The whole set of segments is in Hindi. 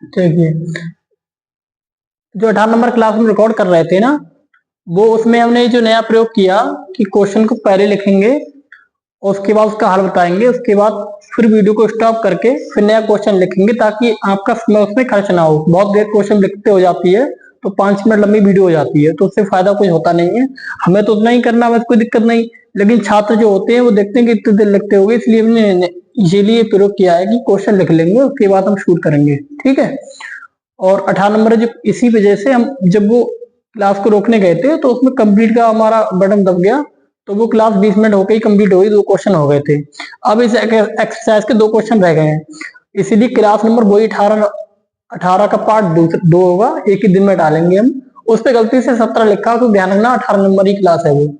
देखिए, जो 18 नंबर क्लास में रिकॉर्ड कर रहे थे ना, वो उसमें हमने जो नया प्रयोग किया कि क्वेश्चन को पहले लिखेंगे, उसके बाद उसका हल बताएंगे, उसके बाद फिर वीडियो को स्टॉप करके फिर नया क्वेश्चन लिखेंगे, ताकि आपका समय उसमें खर्च ना हो। बहुत देर क्वेश्चन लिखते हो जाती है तो 5 मिनट लंबी वीडियो हो जाती है, तो उससे फायदा कुछ होता नहीं है। हमें तो उतना ही करना, बस कोई दिक्कत नहीं। लेकिन छात्र जो होते हैं वो देखते हैं कि इतने देर लिखते हो गए, इसलिए हमने इसीलिए प्रयोग किया है कि क्वेश्चन लिख लेंगे, उसके बाद हम शूट करेंगे। ठीक है। और 18 नंबर जो इसी वजह से हम जब वो क्लास को रोकने गए थे तो उसमें कंप्लीट का हमारा बटन दब गया, तो वो क्लास 20 मिनट होकर ही कंप्लीट हो गई, 2 क्वेश्चन हो गए थे। अब इस एक्सरसाइज के 2 क्वेश्चन रह गए हैं, इसीलिए क्लास नंबर वही 18 का पार्ट 2 होगा, एक ही दिन में डालेंगे हम। उस पर गलती से 17 लिखा, तो ध्यान रखना 18 नंबर की क्लास है वो।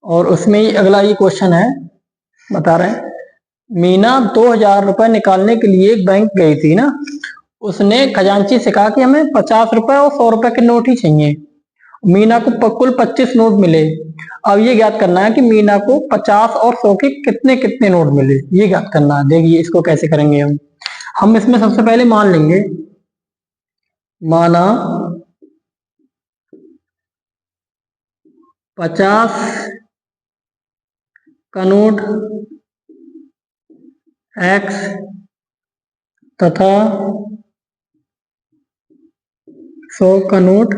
और उसमें ही अगला ये क्वेश्चन है, बता रहे हैं, मीना 2000 रुपए निकालने के लिए एक बैंक गई थी ना, उसने खजांची से कहा कि हमें 50 रुपए और 100 रुपए के नोट ही चाहिए। मीना को कुल 25 नोट मिले। अब ये ज्ञात करना है कि मीना को 50 और 100 के कितने कितने नोट मिले, ये ज्ञात करना है। देखिए इसको कैसे करेंगे हम इसमें सबसे पहले मान लेंगे, माना 50 का नोट x तथा 100 का नोट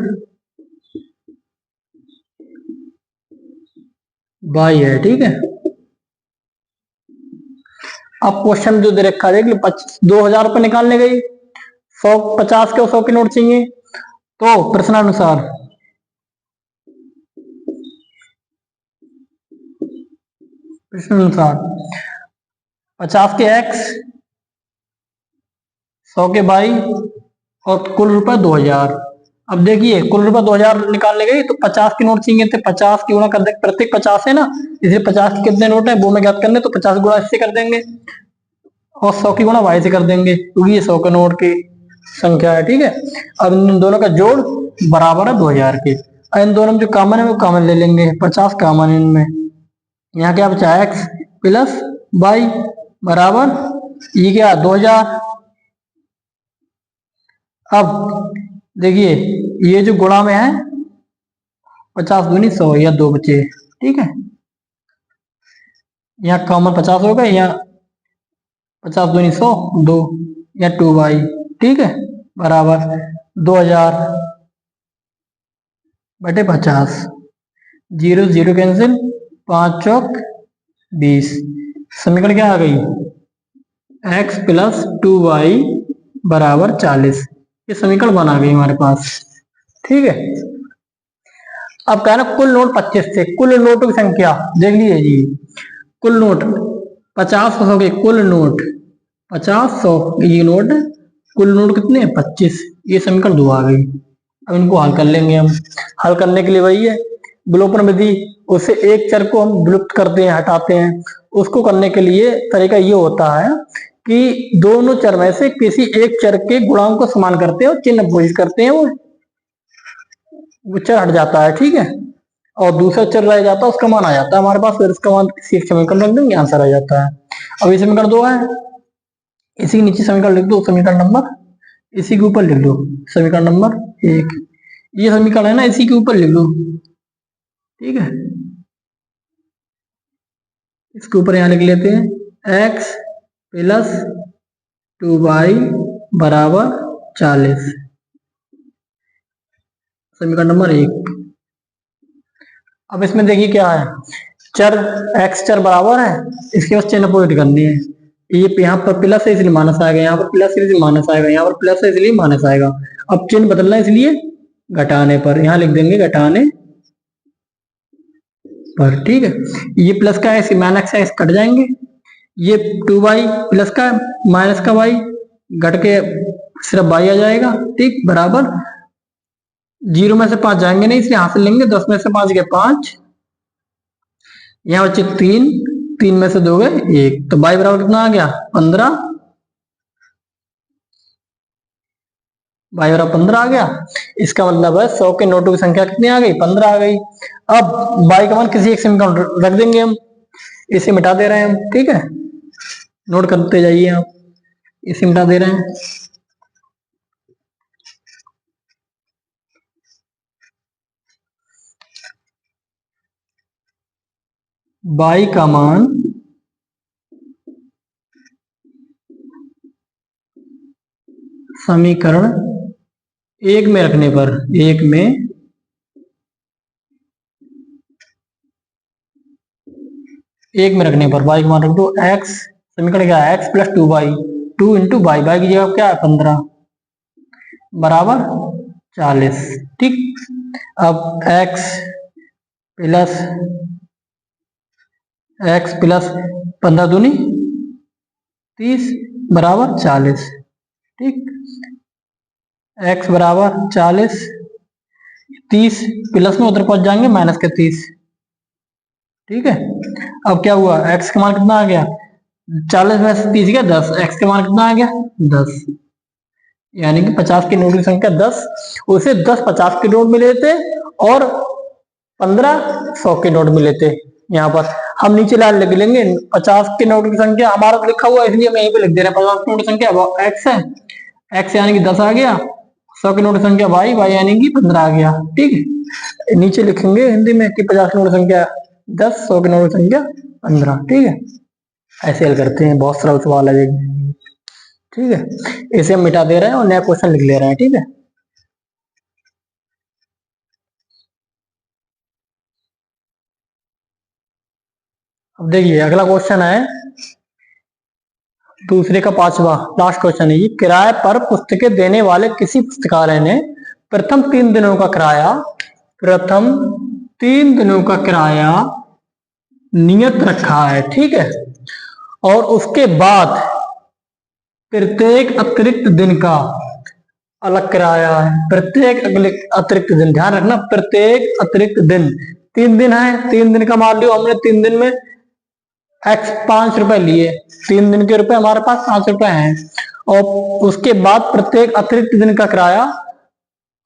y है। ठीक है। अब क्वेश्चन जो दे रखा है, 2000 रुपए निकालने गई, 50 के और 100 के नोट चाहिए, तो प्रश्नानुसार प्रश्नानुसार 50 के x, 100 के y और कुल रुपए 2000। अब देखिए कुल रुपए 2000 निकालने गई तो 50 के नोट चाहिए थे, 50 की गुणा कर देंगे, प्रत्येक 50 है ना, इसलिए 50 के कितने नोट है वो में ज्ञात करने, तो 50 गुणा इससे कर देंगे और 100 की गुणा y से कर देंगे, क्योंकि ये 100 के नोट की संख्या है। ठीक है। अब इन दोनों का जोड़ बराबर है 2000 के। अब इन दोनों में जो कॉमन है वो कॉमन ले लेंगे, 50 कॉमन है इनमें। यहाँ क्या बचा, x प्लस y बराबर ये क्या 2000। अब देखिए ये जो गुणा में है, 50 दूनी 100, या 2 बचे। ठीक है। यहाँ कॉमन 50 हो गए, यहाँ 50 दूनी 100, 2 या 2y। ठीक है। बराबर 2000 बटे 50, 0 0 कैंसिल, 5 चौक 20। समीकरण क्या आ गई, x प्लस 2y बराबर 40। ये समीकरण बना गई हमारे पास। ठीक है। अब कहना कुल नोट 25 थे, कुल नोटों की संख्या देख लीजिए जी, कुल नोट 50 100 के कुल नोट 50 100 ये नोट, कुल नोट कितने 25। ये समीकरण 2 आ गई। अब इनको हल कर लेंगे हम। हल करने के लिए वही है विलोपन विधि, उससे एक चर को हम विलुप्त करते हैं, हटाते हैं। उसको करने के लिए तरीका ये होता है कि दोनों चर में से किसी एक चर के गुणांक को समान करते हैं और चिन्ह अपोजिट करते हैं, वो चर हट जाता है। ठीक है। और दूसरा चर रह जाता है, उसका मान आ जाता है हमारे पास, फिर इसका मान किसी एक समीकरण रख देंगे, आंसर आ जाता है। अब ये समीकरण 2 है, इसी के नीचे समीकरण लिख दो, समीकरण नंबर इसी के ऊपर लिख दो, समीकरण नंबर 1। ये समीकरण है ना, इसी के ऊपर लिख दो। ठीक है। इसके ऊपर यहां लिख लेते हैं x प्लस 2y बराबर 40, समीकरण नंबर 1। अब इसमें देखिए क्या है, चर x चर बराबर है, इसके बाद चिन्ह अपोजिट करनी है। ये यहाँ पर प्लस है इसलिए माइनस आएगा, यहाँ पर प्लस है इसलिए माइनस आएगा, यहाँ पर प्लस है इसलिए माइनस आएगा। अब चिन्ह बदलना है इसलिए घटाने पर, यहाँ लिख देंगे घटाने पर। ठीक है। ये प्लस का है, माइनस का कट जाएंगे, ये 2y प्लस का माइनस का y घट के सिर्फ y आ जाएगा। ठीक। बराबर 0 में से 5 जाएंगे नहीं, इसलिए हासिल लेंगे, 10 में से 5 गए 5, यहाँ बच्चे 3, 3 में से 2 गए 1, तो y बराबर कितना आ गया 15, y बराबर 15 आ गया। इसका मतलब है 100 के नोटों की संख्या कितनी आ गई, 15 आ गई। अब y का मान किसी एक समीकरण रख देंगे हम, इसे मिटा दे रहे हैं हम। ठीक है। नोट करते जाइए आप, इसे मिटा दे रहे हैं। बाई का मान समीकरण एक में रखने पर, एक में रखने पर बाई का मान रख दो एक्स, समीकरण क्या है, x plus 2y, 2 into by, by की जगह क्या है 15 बराबर 40। ठीक, अब एक्स प्लस 15 दूनी 30 बराबर 40। ठीक, एक्स बराबर 40, 30 प्लस में उधर पहुंच जाएंगे माइनस के 30। ठीक है, अब क्या हुआ, एक्स का मान कितना आ गया 40 में से 30 गया 10, एक्स का मान कितना आ गया 10, यानी कि 50 के नोट की संख्या 10, उसे 10 50 के नोट मिले थे और 15 100 के नोट मिले थे। यहाँ पर हम नीचे लाइन लिख लेंगे 50 के नोट की संख्या, हमारा तो लिखा हुआ है इसलिए मैं यहीं पे लिख दे रहा हूँ 50 के नोट की संख्या एक्स है, एक्स यानी कि 10 आ गया, 100 के नोट की संख्या वाई, वाई यानी कि 15 आ गया। ठीक है, नीचे लिखेंगे हिंदी में कि 50 के नोट की संख्या 10, 100 के नोट की संख्या 15। ठीक है, ऐसे हल करते हैं, बहुत सरल सवाल है। ठीक है, इसे हम मिटा दे रहे हैं और नया क्वेश्चन लिख ले रहे हैं। ठीक है, अब देखिए अगला क्वेश्चन है दूसरे का 5वां लास्ट क्वेश्चन है ये, किराए पर पुस्तकें देने वाले किसी पुस्तकालय ने प्रथम 3 दिनों का किराया नियत रखा है। ठीक है, और उसके बाद प्रत्येक अतिरिक्त दिन का अलग किराया है, प्रत्येक अतिरिक्त दिन, ध्यान रखना प्रत्येक अतिरिक्त दिन, 3 दिन है, 3 दिन का मान लियो हमने 3 दिन में एक्स 5 रुपए लिए, 3 दिन के रुपए हमारे पास 5 रुपए हैं, और उसके बाद प्रत्येक अतिरिक्त दिन का किराया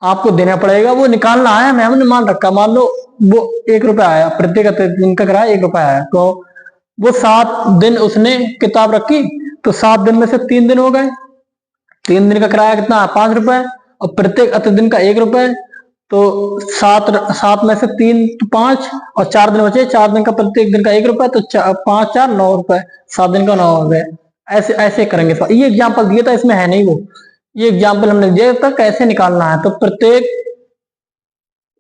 आपको देना पड़ेगा, वो निकालना है, मैं हमने मान रखा, मान लो वो 1 रुपया आया, प्रत्येक अतिरिक्त दिन का किराया 1 रुपया आया, तो वो 7 दिन उसने किताब रखी, तो 7 दिन में से 3 दिन हो गए, 3 दिन का किराया कितना है 5 रुपए, और प्रत्येक अतिरिक्त दिन का 1 रुपए, तो 7 में से 3 तो 5, और 4 दिन बचे, 4 दिन का प्रत्येक दिन का 1 रुपए, तो 5 4 9 रुपए, 7 दिन का 9 रुपए। ऐसे ऐसे करेंगे। ये एग्जाम्पल दिया था, इसमें है नहीं वो, ये एग्जाम्पल हमने दिया था कैसे निकालना है। तो प्रत्येक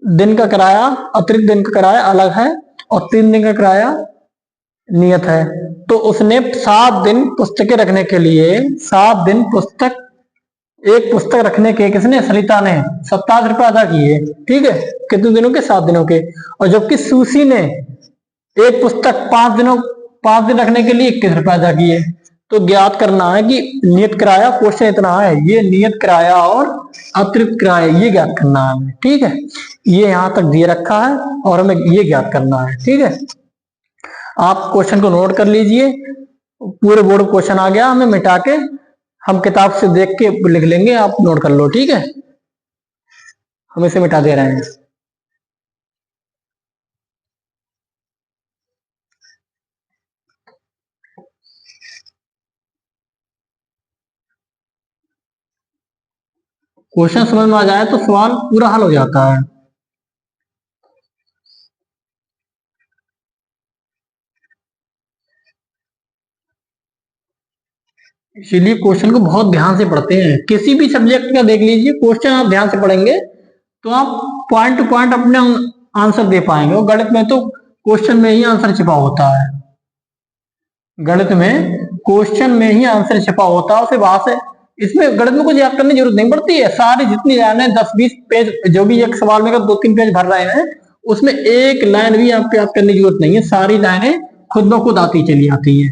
दिन का किराया, अतिरिक्त दिन का किराया अलग है और 3 दिन का किराया नियत है। तो उसने 7 दिन पुस्तकें रखने के लिए, 7 दिन एक पुस्तक रखने के, किसने, सरिता ने 27 रुपए अदा किए। ठीक है, कितने दिनों के, 7 दिनों के, और जबकि सुशी ने एक पुस्तक 5 दिन रखने के लिए 21 रुपए अदा किए। तो ज्ञात करना है कि नियत किराया, क्वेश्चन इतना है, ये नियत किराया और अतिरिक्त किराया ये ज्ञात करना है। ठीक है, ये यहां तक दिए रखा है और हमें ये ज्ञात करना है। ठीक है, आप क्वेश्चन को नोट कर लीजिए, पूरे बोर्ड क्वेश्चन आ गया, हमें मिटा के हम किताब से देख के लिख लेंगे, आप नोट कर लो। ठीक है, हम इसे मिटा दे रहे हैं। क्वेश्चन समझ में आ जाए तो सवाल पूरा हल हो जाता है। इसीलिए क्वेश्चन को बहुत ध्यान से पढ़ते हैं, किसी भी सब्जेक्ट का देख लीजिए, क्वेश्चन आप ध्यान से पढ़ेंगे तो आप पॉइंट टू पॉइंट अपने आंसर दे पाएंगे। और गणित में तो क्वेश्चन में ही आंसर छिपा होता है, गणित में क्वेश्चन में ही आंसर छिपा होता है, वहां से इसमें गणित में कुछ याद करने की जरूरत नहीं पड़ती है। सारी जितनी लाइनें 10-20 पेज, जो भी एक सवाल में 2-3 पेज भर रहे हैं, उसमें एक लाइन भी आपको याद करने की जरूरत नहीं है, सारी लाइनें खुद ब खुद आती चली आती है।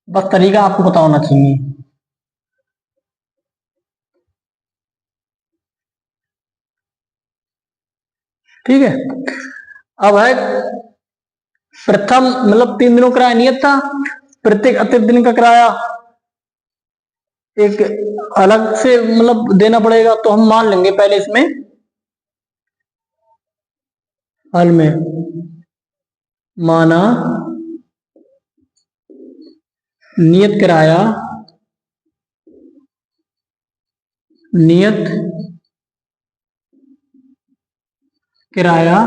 बस तरीका आपको पता होना चाहिए। ठीक है, अब है प्रथम, मतलब 3 दिनों किराया नियत था, प्रत्येक अतिरिक्त दिन का किराया एक अलग से मतलब देना पड़ेगा। तो हम मान लेंगे पहले इसमें हल में, माना नियत किराया, नियत किराया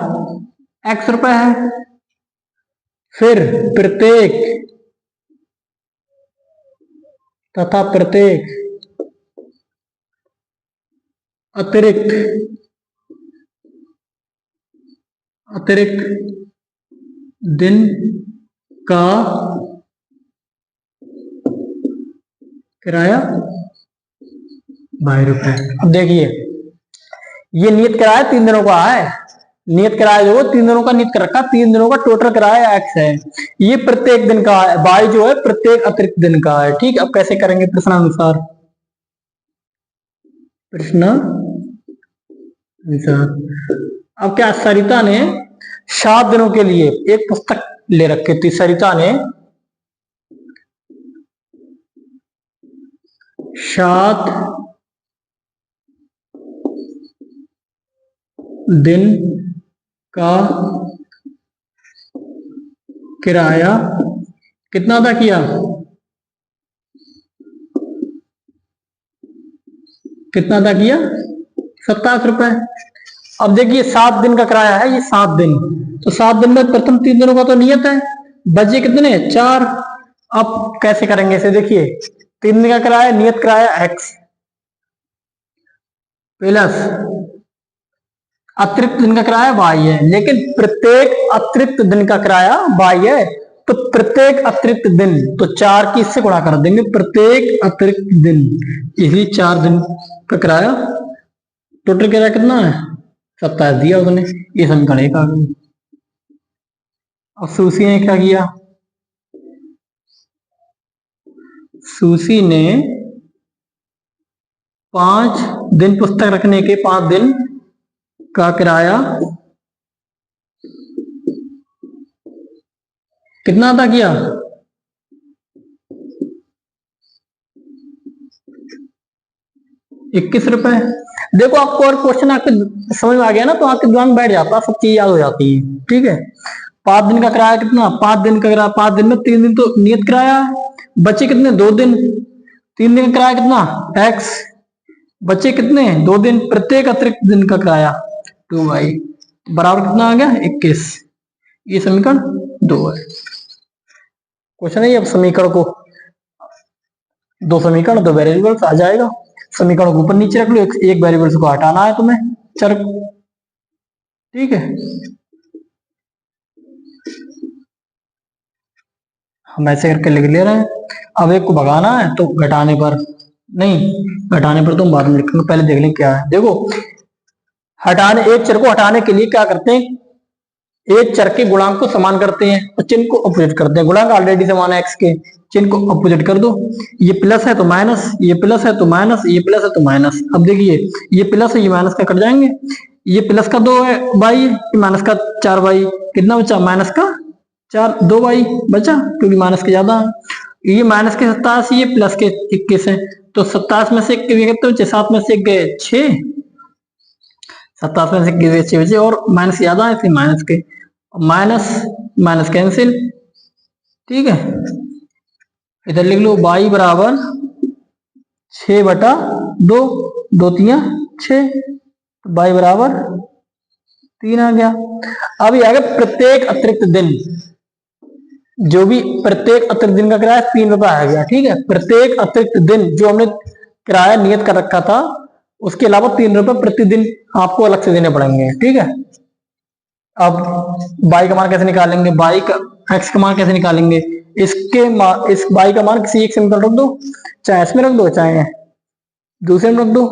x रुपए है। फिर प्रत्येक तथा प्रत्येक अतिरिक्त दिन का किराया 22 रुपए। अब देखिए, ये नियत किराया 3 दिनों का है। नियत किराया जो 3 दिनों का नियत कर रखा, 3 दिनों का टोटल किराया x है। ये प्रत्येक दिन का है, y जो है प्रत्येक अतिरिक्त दिन का है। ठीक, अब कैसे करेंगे प्रश्नानुसार। अब क्या, सरिता ने 7 दिनों के लिए एक पुस्तक ले रखी थी। सरिता ने 7 दिन का किराया कितना अदा किया? कितना अदा किया? 27 रुपए। अब देखिए 7 दिन का किराया है, ये 7 दिन, तो 7 दिन में प्रथम 3 दिनों का तो नियत है, बचे कितने? 4। अब कैसे करेंगे इसे, देखिए 3 दिन का किराया, नियत किराया x प्लस अतिरिक्त दिन का किराया y है, लेकिन प्रत्येक अतिरिक्त दिन का किराया y है, तो प्रत्येक अतिरिक्त दिन, तो 4 की इससे गुणा कर देंगे, प्रत्येक अतिरिक्त दिन, इसी 4 दिन का किराया। टोटल किराया कितना है? 27 दिया उसने। ये समीकरण 1 आ गई। अब सुशी ने क्या किया? सुशी ने 5 दिन पुस्तक रखने के 5 दिन का किराया कितना अदा किया? 21 रुपए। देखो आपको और क्वेश्चन आपके समझ में आ गया ना, तो आपके दिमाग में बैठ जाता है, सब चीज याद हो जाती है। ठीक है, 5 दिन का किराया कितना? 5 दिन का किराया, 5 दिन में 3 दिन तो नियत किराया है, बचे कितने? 2 दिन। 3 दिन का किराया कितना? x, बचे कितने? 2 दिन। प्रत्येक अतिरिक्त दिन का किराया 2y बराबर कितना आ गया? 21। ये समीकरण 2 है। क्वेश्चन है, अब समीकरण को 2 समीकरण 2 वेरिएबल्स आ जाएगा। समीकरण को ऊपर नीचे रख लो, एक वेरिएबल्स को हटाना है तुम्हें, चर। ठीक है, हम ऐसे करके लिख ले रहे हैं। अब एक को भगाना है तो घटाने पर नहीं, घटाने पर तुम बाद में लिखेंगे, पहले देख लें क्या है। देखो, हटाने, एक चर को हटाने के लिए क्या करते हैं, एक चर के गुणांक को समान करते हैं और चिन्ह को अपोजिट करते हैं। गुणांक ऑलरेडी समान है एक्स के, चिन्ह को अपोजिट कर दो। ये प्लस है तो माइनस, ये प्लस है तो माइनस, ये प्लस है तो माइनस। अब देखिए, ये प्लस है, ये माइनस का कट जाएंगे, ये प्लस का 2 है बाई, माइनस का 4 बाई, कितना बचा? माइनस का 4, 2 बाई बचा, क्योंकि माइनस के ज्यादा है। ये माइनस के 87, ये प्लस के 21 है, तो 27 में से 1 कितने बचे? 7 में से 1 गए 6, 27 में से 1 6 बचे, और माइनस ज्यादा है इसलिए माइनस के, माइनस माइनस कैंसिल। ठीक है, इधर लिख लो y बराबर 6/2, 2 3 6, y बराबर 3 आ गया। अब ये आ गया प्रत्येक अतिरिक्त दिन, जो भी प्रत्येक अतिरिक्त दिन का किराया 3 रुपए आ गया। ठीक है, प्रत्येक अतिरिक्त दिन जो हमने किराया नियत कर रखा था, उसके अलावा 3 रुपए प्रतिदिन आपको अलग से देने पड़ेंगे। ठीक है, अब y का मान कैसे निकालेंगे, y का x का मान कैसे निकालेंगे? इसके इस y का मान किसी एक समीकरण रख दो, चाहे इसमें रख दो चाहे दूसरे में रख दो।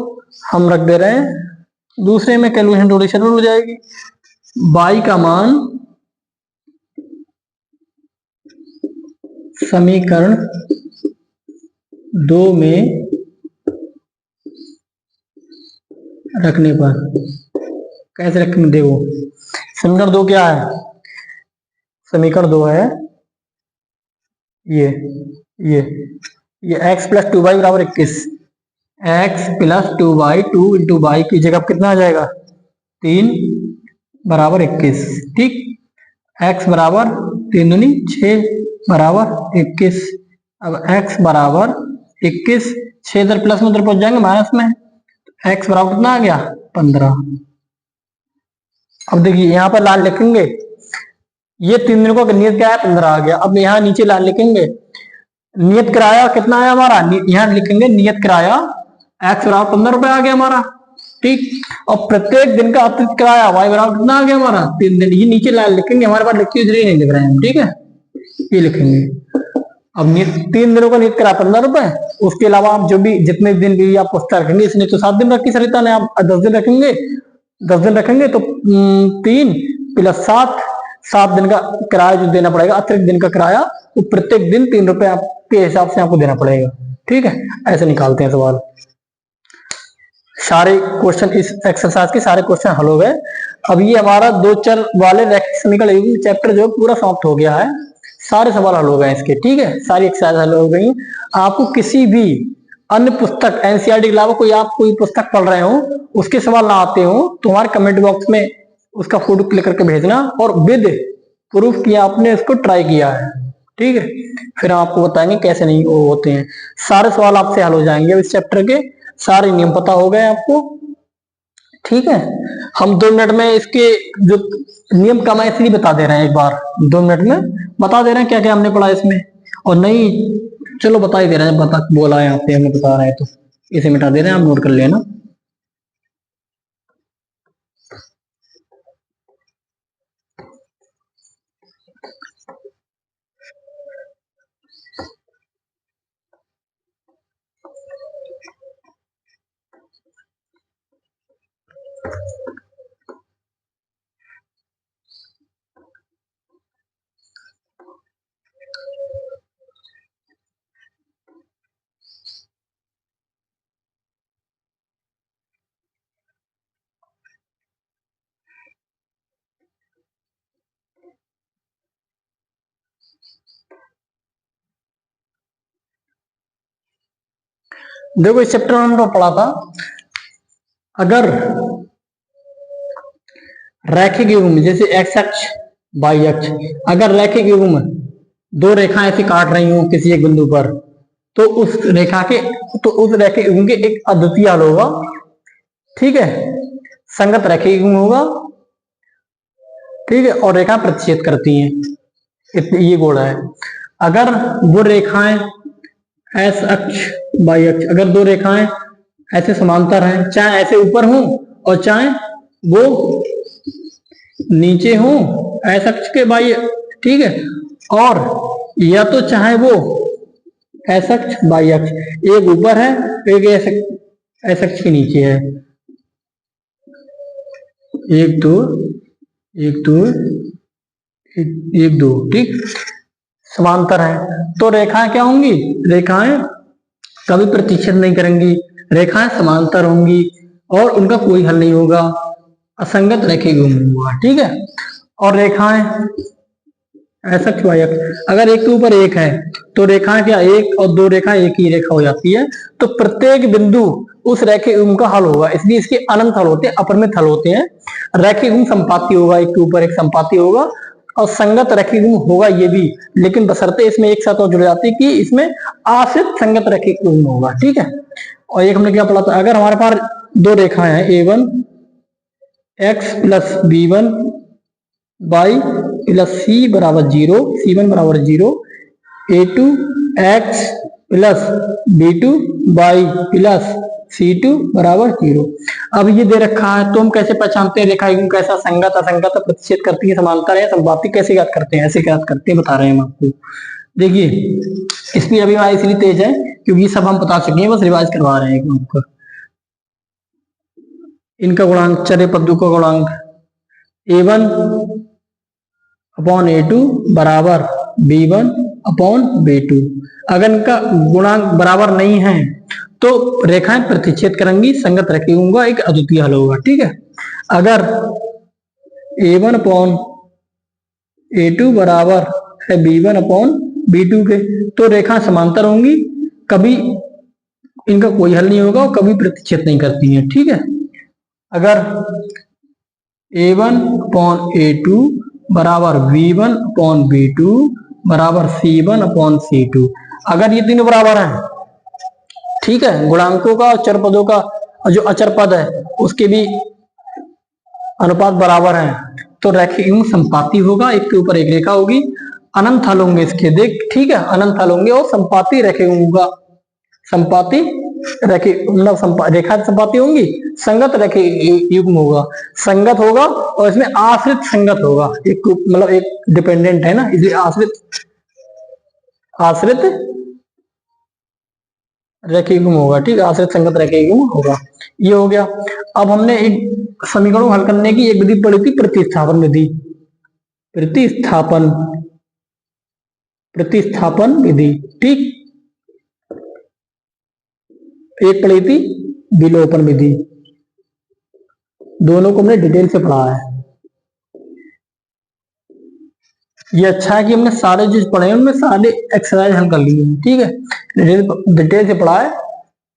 हम रख दे रहे हैं दूसरे में, कैलकुलेशन थोड़ी सरल हो जाएगी। y का मान समीकरण 2 में रखने पर कैसे रखेंगे? देखो, समीकरण 2 क्या है? समीकरण 2 है ये x प्लस 2y बराबर 21, x plus 2y, 2 into Y की जगह कितना आ जाएगा? 3 बराबर 21। ठीक, x बराबर 3 दूनी 6 बराबर 21। अब x बराबर 21, 6 इधर प्लस में उधर पहुंच जाएंगे माइनस में, x बराबर कितना आ गया? 15। अब देखिए यहाँ पर लाल लिखेंगे, ये 3 दिन का नियत किराया 15 आ गया। अब यहाँ नीचे लाल लिखेंगे, नियत किराया कितना आया हमारा, यहाँ लिखेंगे नियत किराया x बराबर 15 रुपए आ गया हमारा, ठीक। और प्रत्येक दिन का अतिरिक्त किराया y बराबर कितना आ गया हमारा 3 दिन। ये नीचे लाल लिखेंगे, हमारे पास लिखी इसलिए नहीं लिख रहे हैं हम, ठीक है, ये लिखेंगे। अब 3 दिनों का नियत किराया 15 रुपए, उसके अलावा आप जो भी जितने दिन भी आप पुस्तक रखेंगे, इसने तो 7 दिन रखी सरिता ने, आप 10 दिन रखेंगे, 10 दिन रखेंगे तो 3 + 7 दिन का किराया जो देना पड़ेगा, अतिरिक्त दिन का किराया, वो प्रत्येक दिन 3 रुपए आपके हिसाब से आपको देना पड़ेगा, ठीक है। ऐसे निकालते हैं सवाल। सारे क्वेश्चन इस एक्सरसाइज के सारे क्वेश्चन हल हो गए। अब ये हमारा 2 चर वाले रैखिक समीकरण चैप्टर जो पूरा समाप्त हो गया है, सारे सवाल हल हो गए इसके, ठीक है, सारी एक्सरसाइज हल हो गई। आपको किसी भी अन्य पुस्तक एनसीईआरटी के अलावा कोई आप कोई पुस्तक पढ़ रहे हो, उसके सवाल ना आते हो, तो हमारे कमेंट बॉक्स में उसका फोटो क्लिक करके भेजना, और विद प्रूफ कि आपने इसको ट्राई किया है, ठीक है। फिर हम आपको बताएंगे कैसे नहीं वो होते हैं। सारे सवाल आपसे हल हो जाएंगे इस चैप्टर के, सारे नियम पता हो गए आपको, ठीक है। हम 2 मिनट में इसके जो नियम का मैं इसलिए बता दे रहे हैं, एक बार 2 मिनट में बता दे रहे हैं क्या क्या हमने पढ़ा इसमें, और नहीं चलो बता ही दे रहे हैं, बता बोला है यहाँ पे हमने बता रहे हैं, तो इसे मिटा दे रहे हैं, आप नोट कर लेना। देखो इस चैप्टर में हमने पढ़ा था, अगर रैखिक युग्म जैसे एक्स अक्ष वाई अक्ष, अगर रैखिक युग्म 2 रेखाएं ऐसे काट रही हो किसी एक बिंदु पर, तो उस रैखिक युग्म के एक अद्वितीय हल होगा, ठीक है, संगत रैखिक युग्म होगा, ठीक है, और रेखा प्रतिच्छेद करती हैं, ये गुण है। अगर वो रेखाएं एस अक्ष वाई अक्ष, अगर 2 रेखाएं ऐसे समांतर हैं, चाहे ऐसे ऊपर हो और चाहे वो नीचे हो एस अक्ष के वाई, ठीक है, और या तो चाहे वो एस अक्ष वाई अक्ष, एक ऊपर है एक एस अक्ष के नीचे है, 1 2 1 2 1 2, ठीक, समांतर है, तो रेखाएं क्या होंगी, रेखाएं कभी प्रतिच्छेद नहीं करेंगी, रेखाएं समांतर होंगी और उनका कोई हल नहीं होगा, असंगत रैखिक युग्म होगा, ठीक है। और रेखाएं ऐसा क्यों आया, अगर एक के ऊपर एक है तो रेखाएं क्या, एक और 2 रेखाएं एक ही रेखा हो जाती है, तो प्रत्येक बिंदु उस रैखिक युग्म का हल होगा, इसलिए इसके अनंत हल होते हैं, अपरिमित हल होते हैं। रैखिक युग्म संपाती होगा, एक के ऊपर एक संपाती होगा, और संगत रैखिक युग्म होगा ये भी, लेकिन बशर्ते इसमें एक साथ और जुड़ जाती है कि इसमें आश्रित संगत रैखिक युग्म होगा, ठीक है। और एक हमने क्या पढ़ा था, अगर हमारे पास 2 रेखाएं हैं A1 x plus B1 y plus C बराबर 0, C1 बराबर 0, A2 x plus B2 y plus C2 बराबर 0। अब ये दे रखा है तो हम कैसे पहचानते हैं रेखा युग्म कैसा, संगत असंगत, प्रतिच्छेद करती है, समांतर है, संपाती, कैसे याद करते हैं, ऐसे याद करते हैं, बता रहे हैं हम आपको। देखिए स्पीड अभी हमारी इसलिए तेज है क्योंकि सब हम बता चुके हैं, बस रिवाइज करवा रहे हैं आपको। इनका गुणांक, चरे पद्दू का गुणांक A1 अपॉन A2 बराबर B1 अपॉन B2। अगर इनका गुणांक बराबर नहीं है तो रेखाएं प्रतिच्छेद करेंगी, संगत रैखिक युग्म का एक अद्वितीय हल होगा, ठीक है। अगर A1 अपॉन A2 बराबर है B1 अपॉन B2 के, तो रेखा समांतर होंगी, कभी इनका कोई हल नहीं होगा और कभी प्रतिच्छेद नहीं करती हैं, ठीक है। अगर A1 अपॉन A2 बराबर B1 अपॉन B2 बराबर C1 अपॉन C2, अगर ये तीनों बराबर हैं, ठीक है, गुणांकों का और चर पदों का, और जो अचर पद है उसके भी अनुपात बराबर है तो रैखिक युग्म संपाती होगा, एक के ऊपर एक रेखा होगी, अनंत हल होंगे इसके, देख ठीक है, अनंत हल होंगे और संपाती रैखिक युग्म होगा, संपाती रैखिक मतलब रेखा संपाती होंगी, संगत रैखिक युग्म होगा, संगत होगा और इसमें आश्रित संगत होगा, एक मतलब एक डिपेंडेंट है ना, इसलिए आश्रित आश्रित रैखिक युग्म होगा, ठीक है, आश्रित संगत रैखिक युग्म होगा। ये हो गया। अब हमने एक समीकरण हल करने की एक विधि पढ़ी थी, प्रतिस्थापन विधि, प्रतिस्थापन प्रतिस्थापन विधि, ठीक। एक पढ़ी थी विलोपन विधि, दोनों को हमने डिटेल से पढ़ा है। ये अच्छा है कि हमने सारे चीज पढ़े हैं, उनमें सारे एक्सरसाइज हल कर लिए हैं, ठीक है, डिटेल से पढ़ा है।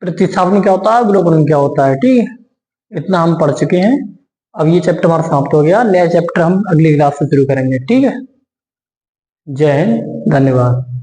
प्रतिस्थापन क्या होता है, विलोपन क्या होता है, ठीक है, इतना हम पढ़ चुके हैं। अब ये चैप्टर हमारा समाप्त हो गया, नया चैप्टर हम अगली क्लास से शुरू करेंगे, ठीक है। जय हिंद, धन्यवाद।